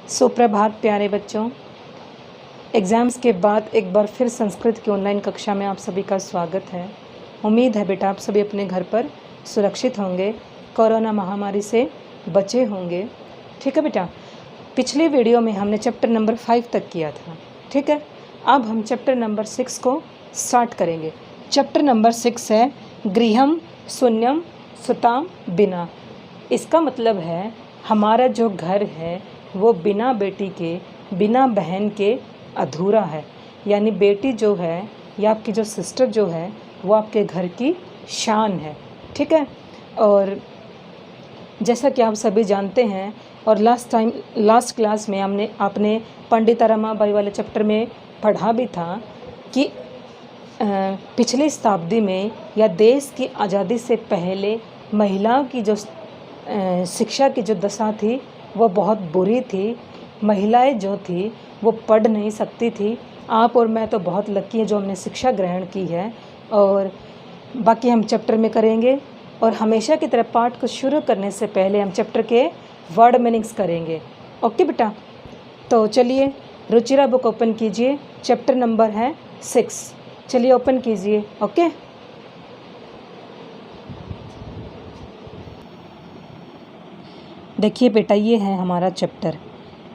सुप्रभात प्यारे बच्चों। एग्ज़ाम्स के बाद एक बार फिर संस्कृत की ऑनलाइन कक्षा में आप सभी का स्वागत है। उम्मीद है बेटा आप सभी अपने घर पर सुरक्षित होंगे, कोरोना महामारी से बचे होंगे। ठीक है बेटा, पिछले वीडियो में हमने चैप्टर नंबर 5 तक किया था। ठीक है, अब हम चैप्टर नंबर 6 को स्टार्ट करेंगे। चैप्टर नंबर 6 है गृहम शून्यम सुताम बिना। इसका मतलब है हमारा जो घर है वो बिना बेटी के, बिना बहन के अधूरा है। यानी बेटी जो है या आपकी जो सिस्टर जो है वो आपके घर की शान है। ठीक है, और जैसा कि आप सभी जानते हैं और लास्ट क्लास में आपने पंडित रमाबाई वाले चैप्टर में पढ़ा भी था कि पिछली शताब्दी में या देश की आज़ादी से पहले महिलाओं की जो शिक्षा की जो दशा थी वो बहुत बुरी थी। महिलाएं जो थी वो पढ़ नहीं सकती थी। आप और मैं तो बहुत लकी है जो हमने शिक्षा ग्रहण की है, और बाकी हम चैप्टर में करेंगे। और हमेशा की तरह पाठ को शुरू करने से पहले हम चैप्टर के वर्ड मीनिंग्स करेंगे। ओके बेटा, तो चलिए रुचिरा बुक ओपन कीजिए। चैप्टर नंबर है 6। चलिए ओपन कीजिए। ओके, देखिए बेटा, ये है हमारा चैप्टर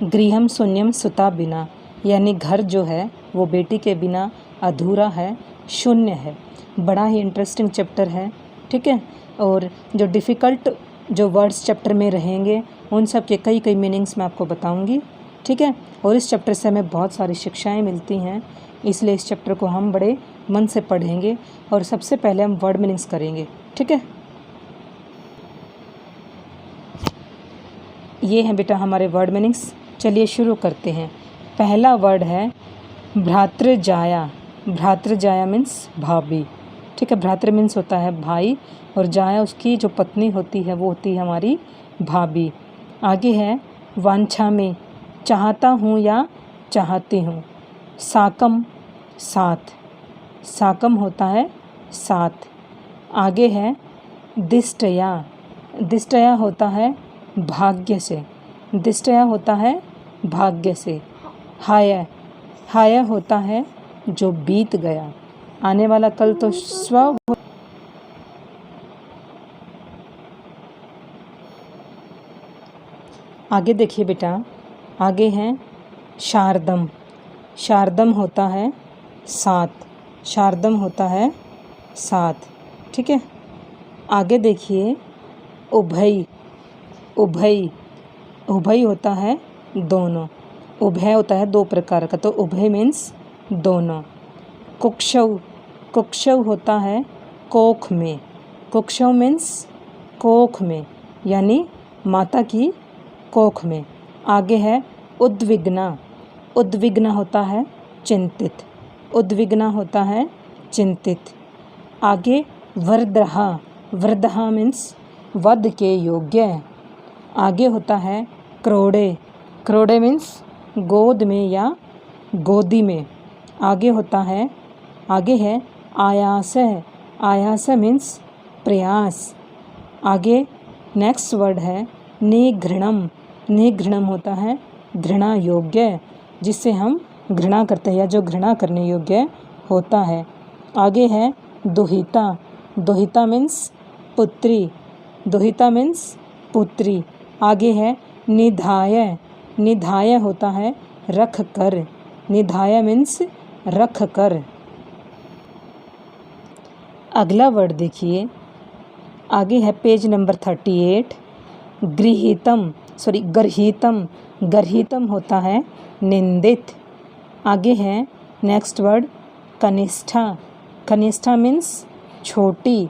गृहम शून्यम सुता बिना। यानी घर जो है वो बेटी के बिना अधूरा है, शून्य है। बड़ा ही इंटरेस्टिंग चैप्टर है। ठीक है, और जो डिफ़िकल्ट जो वर्ड्स चैप्टर में रहेंगे उन सब के कई कई मीनिंग्स मैं आपको बताऊंगी। ठीक है, और इस चैप्टर से हमें बहुत सारी शिक्षाएं मिलती हैं, इसलिए इस चैप्टर को हम बड़े मन से पढ़ेंगे। और सबसे पहले हम वर्ड मीनिंग्स करेंगे। ठीक है, ये हैं बेटा हमारे वर्ड मीनिंग्स। चलिए शुरू करते हैं। पहला वर्ड है भ्रातृजाया। भ्रातृजाया मीन्स भाभी। ठीक है, भ्रातृ मीन्स होता है भाई, और जाया उसकी जो पत्नी होती है वो होती है हमारी भाभी। आगे है वांछा में, चाहता हूँ या चाहती हूँ। साकम, साथ। साकम होता है साथ। आगे है दिष्टया। दिष्टया होता है भाग्य से। दिष्टया होता है भाग्य से। हाय, हाय होता है जो बीत गया, आने वाला कल तो स्व। आगे देखिए बेटा, आगे है शारदम। शारदम होता है साथ। शारदम होता है साथ। ठीक है, आगे देखिए उभय। उभय, उभय होता है दोनों। उभय होता है दो प्रकार का, तो उभय मीन्स दोनों। कुक्षौ, कुक्षौ होता है कोख में। कुक्षौ मीन्स कोख में, यानी माता की कोख में। आगे है उद्विग्ना। उद्विग्ना होता है चिंतित। उद्विग्ना होता है चिंतित। आगे वरदहा। वरदहा मीन्स वध के योग्य। आगे होता है क्रोड़े। क्रोड़े मीन्स गोद में या गोदी में। आगे होता है, आगे है आयास। आयास मीन्स प्रयास। आगे नेक्स्ट वर्ड है निघृणम। निघृणम होता है घृणा योग्य, जिससे हम घृणा करते हैं या जो घृणा करने योग्य होता है। आगे है दुहिता। दुहिता मीन्स पुत्री। दुहिता मीन्स पुत्री। आगे है निधाय। निधाय होता है रख कर। निधाय मीन्स रख कर। अगला वर्ड देखिए, आगे है पेज नंबर 38। गृहीतम, गर्हितम। गर्हितम होता है निंदित। आगे है नेक्स्ट वर्ड कनिष्ठा। कनिष्ठा मीन्स छोटी।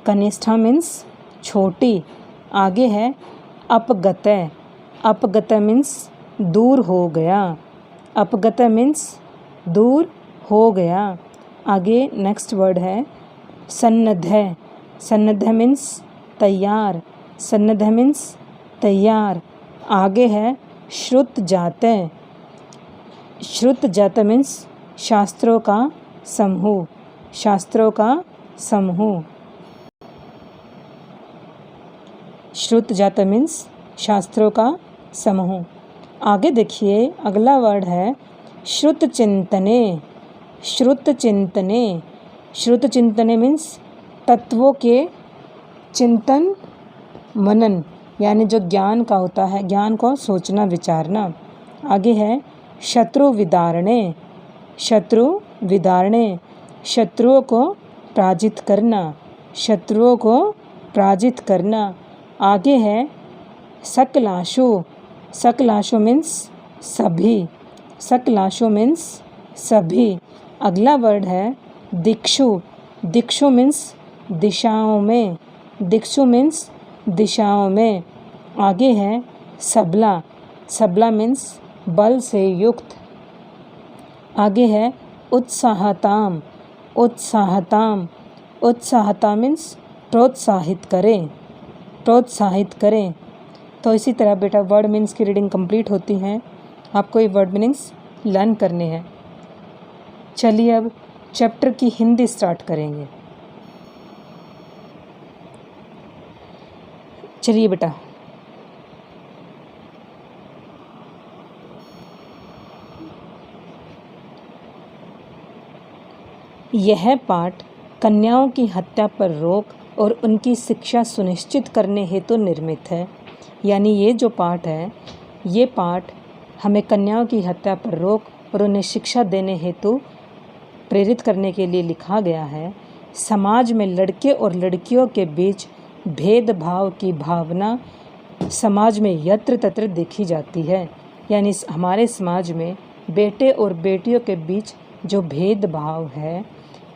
कनिष्ठा मीन्स छोटी। आगे है अपगत। अपगत मीन्स दूर हो गया। अपगत मीन्स दूर हो गया। आगे नेक्स्ट वर्ड है सन्नद्ध। सन्नद्ध मीन्स तैयार। सन्नद्ध मीन्स तैयार। आगे है श्रुत जात। श्रुत जात मीन्स शास्त्रों का समूह। शास्त्रों का समूह। श्रुत जात मीन्स शास्त्रों का समूह। आगे देखिए अगला वर्ड है श्रुत चिंतने। श्रुत चिंतने, श्रुत चिंतने मीन्स तत्वों के चिंतन मनन, यानी जो ज्ञान का होता है, ज्ञान को सोचना विचारना। आगे है शत्रु विदारणे। शत्रु विदारणे, शत्रुओं को पराजित करना, शत्रुओं को पराजित करना। आगे है सकलाशु। सकलाशु मीन्स सभी, सकलाशु मीन्स सभी। अगला वर्ड है दिक्षु। दिक्षु मीन्स दिशाओं में, दिक्षु मीन्स दिशाओं में। आगे है सबला। सबला मीन्स बल से युक्त। आगे है उत्साहताम। उत्साहताम, उत्साहता मीन्स प्रोत्साहित करें, प्रोत्साहित करें। तो इसी तरह बेटा वर्ड मीन्स की रीडिंग कंप्लीट होती है। आपको ये वर्ड मीनिंग्स लर्न करने हैं। चलिए अब चैप्टर की हिंदी स्टार्ट करेंगे। चलिए बेटा, यह पाठ कन्याओं की हत्या पर रोक और उनकी शिक्षा सुनिश्चित करने हेतु निर्मित है। यानी ये जो पाठ है, ये पाठ हमें कन्याओं की हत्या पर रोक और उन्हें शिक्षा देने हेतु प्रेरित करने के लिए लिखा गया है। समाज में लड़के और लड़कियों के बीच भेदभाव की भावना समाज में यत्र तत्र देखी जाती है। यानी हमारे समाज में बेटे और बेटियों के बीच जो भेदभाव है,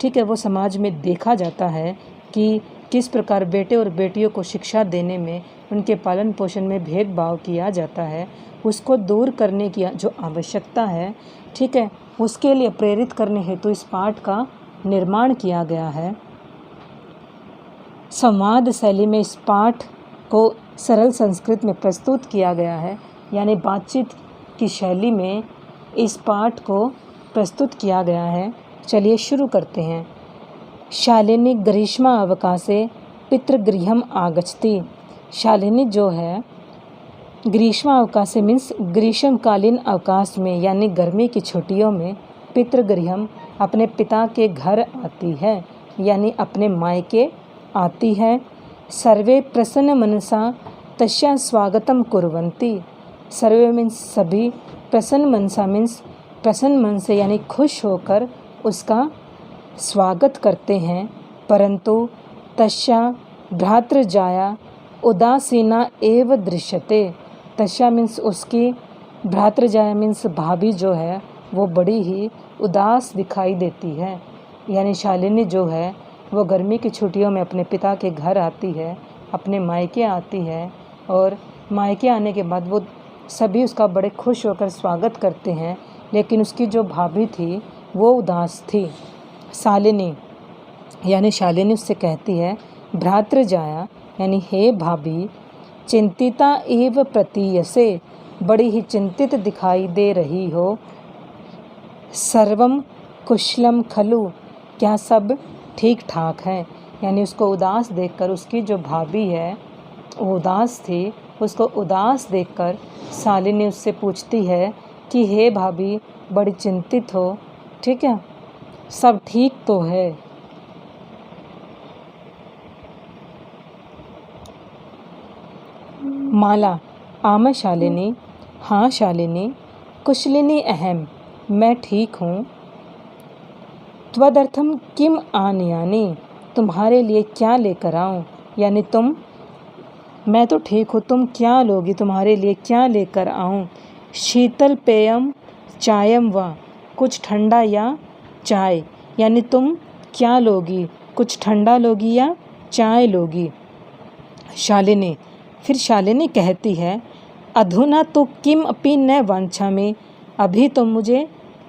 ठीक है, वो समाज में देखा जाता है कि किस प्रकार बेटे और बेटियों को शिक्षा देने में, उनके पालन पोषण में भेदभाव किया जाता है। उसको दूर करने की जो आवश्यकता है, ठीक है, उसके लिए प्रेरित करने हेतु इस पाठ का निर्माण किया गया है। संवाद शैली में इस पाठ को सरल संस्कृत में प्रस्तुत किया गया है। यानी बातचीत की शैली में इस पाठ को प्रस्तुत किया गया है। चलिए शुरू करते हैं। शालिनी ग्रीष्म अवकाशे पितृगृहम आगच्छति। शालिनी जो है ग्रीष्म अवकाशे मीन्स ग्रीष्मकालीन अवकाश में, यानी गर्मी की छुट्टियों में पितृगृहम अपने पिता के घर आती है, यानी अपने मायके आती है। सर्वे प्रसन्न मनसा तस्या स्वागतम कुर्वन्ति। सर्वे मीन्स सभी, प्रसन्न मनसा मीन्स प्रसन्न मन से, यानी खुश होकर उसका स्वागत करते हैं। परंतु तस्या भ्रातृजाया उदासीना एव दृश्यते। तस्या मीन्स उसकी, भ्रातृजाया मीन्स भाभी जो है वो बड़ी ही उदास दिखाई देती है। यानी शालिनी जो है वो गर्मी की छुट्टियों में अपने पिता के घर आती है, अपने मायके आती है, और मायके आने के बाद वो सभी उसका बड़े खुश होकर स्वागत करते हैं। लेकिन उसकी जो भाभी थी वो उदास थी। शालिनी यानी शालिनी उससे कहती है भ्रातृजाया यानी हे भाभी, चिंतिता एव प्रतीयसे, बड़ी ही चिंतित दिखाई दे रही हो। सर्वम कुशलम खलु, क्या सब ठीक ठाक है। यानी उसको उदास देखकर, उसकी जो भाभी है वो उदास थी, उसको उदास देखकर शालिनी उससे पूछती है कि हे भाभी, बड़ी चिंतित हो, ठीक है, सब ठीक तो है। माला आम शालिनी, हाँ शालिनी, कुशलिनी अहम, मैं ठीक हूँ। त्वदर्थम किम आनयानि, तुम्हारे लिए क्या लेकर आऊँ। यानी तुम, मैं तो ठीक हूँ, तुम क्या लोगी, तुम्हारे लिए क्या लेकर आऊँ। शीतल पेयम चायम व, कुछ ठंडा या चाय, यानी तुम क्या लोगी, कुछ ठंडा लोगी या चाय लोगी। शालिनी, फिर शालिनी कहती है अधुना तो किम अपि न वांछामि, अभी तो मुझे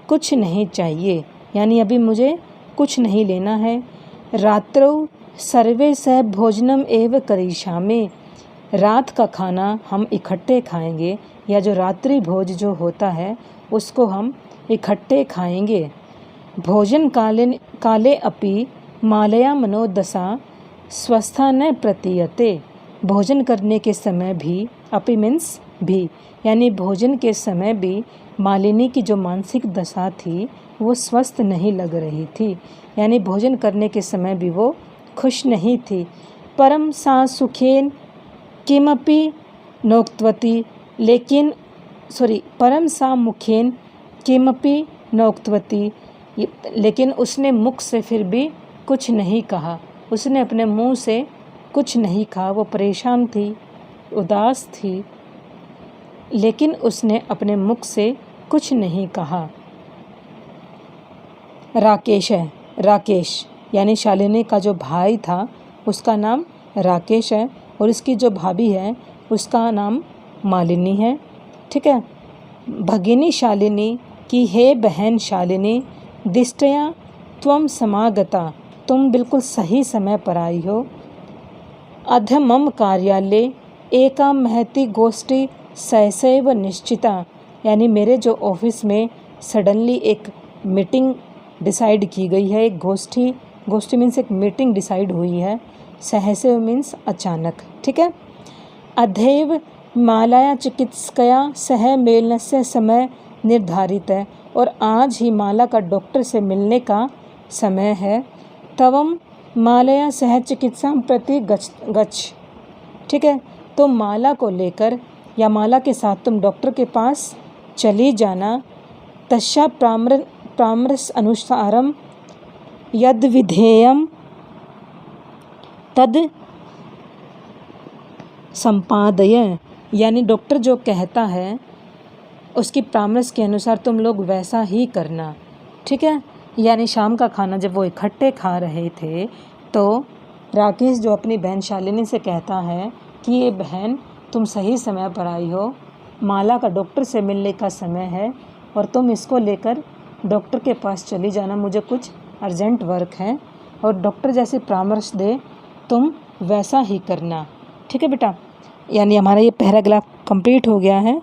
कुछ नहीं चाहिए, यानी अभी मुझे कुछ नहीं लेना है। रात्रौ सर्वे सह भोजनम एव करिष्यामि, रात का खाना हम इकट्ठे खाएंगे, या जो रात्रि भोज जो होता है उसको हम इकट्ठे खाएंगे। भोजन काले अपि मालया मनोदशा स्वस्था न प्रतीयते, भोजन करने के समय भी, अपि मीन्स भी, यानी भोजन के समय भी मालिनी की जो मानसिक दशा थी वो स्वस्थ नहीं लग रही थी, यानी भोजन करने के समय भी वो खुश नहीं थी। परम सा सुखेन किमपि नोक्तवती, परम सा मुखेन किमपि नोक्तवती, लेकिन उसने मुख से फिर भी कुछ नहीं कहा, उसने अपने मुंह से कुछ नहीं कहा। वो परेशान थी, उदास थी, लेकिन उसने अपने मुख से कुछ नहीं कहा। राकेश है, राकेश यानी शालिनी का जो भाई था उसका नाम राकेश है और इसकी जो भाभी है उसका नाम मालिनी है। ठीक है। भगिनी शालिनी की हे बहन शालिनी, दिष्टया त्वम समागता, तुम बिल्कुल सही समय पर आई हो। अद्य मम कार्यालय एका महती गोष्ठी सहसैव निश्चिता, यानी मेरे जो ऑफिस में सडनली एक मीटिंग डिसाइड की गई है, एक गोष्ठी मीन्स एक मीटिंग डिसाइड हुई है, सहसैव मीन्स अचानक। ठीक है। अद्यैव मालाया चिकित्सकया सह मेलनस्य समय निर्धारित है, और आज ही माला का डॉक्टर से मिलने का समय है। तवम मालया सह चिकित्सा प्रति गच्छ। ठीक है। तो माला को लेकर या माला के साथ तुम डॉक्टर के पास चली जाना। तस्या परामर्श अनुसारम यद विधेयम तद संपादय, यानी डॉक्टर जो कहता है उसकी परामर्श के अनुसार तुम लोग वैसा ही करना। ठीक है। यानी शाम का खाना जब वो इकट्ठे खा रहे थे तो राकेश जो अपनी बहन शालिनी से कहता है कि ये बहन तुम सही समय पर आई हो, माला का डॉक्टर से मिलने का समय है और तुम इसको लेकर डॉक्टर के पास चली जाना, मुझे कुछ अर्जेंट वर्क है, और डॉक्टर जैसे परामर्श दे तुम वैसा ही करना। ठीक है बेटा। यानी हमारा ये पैराग्राफ कंप्लीट हो गया है,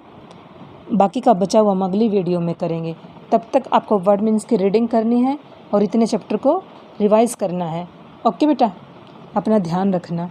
बाकी का बचा हुआ हम अगली वीडियो में करेंगे। तब तक आपको वर्ड मीन्स की रीडिंग करनी है और इतने चैप्टर को रिवाइज़ करना है। ओके बेटा, अपना ध्यान रखना।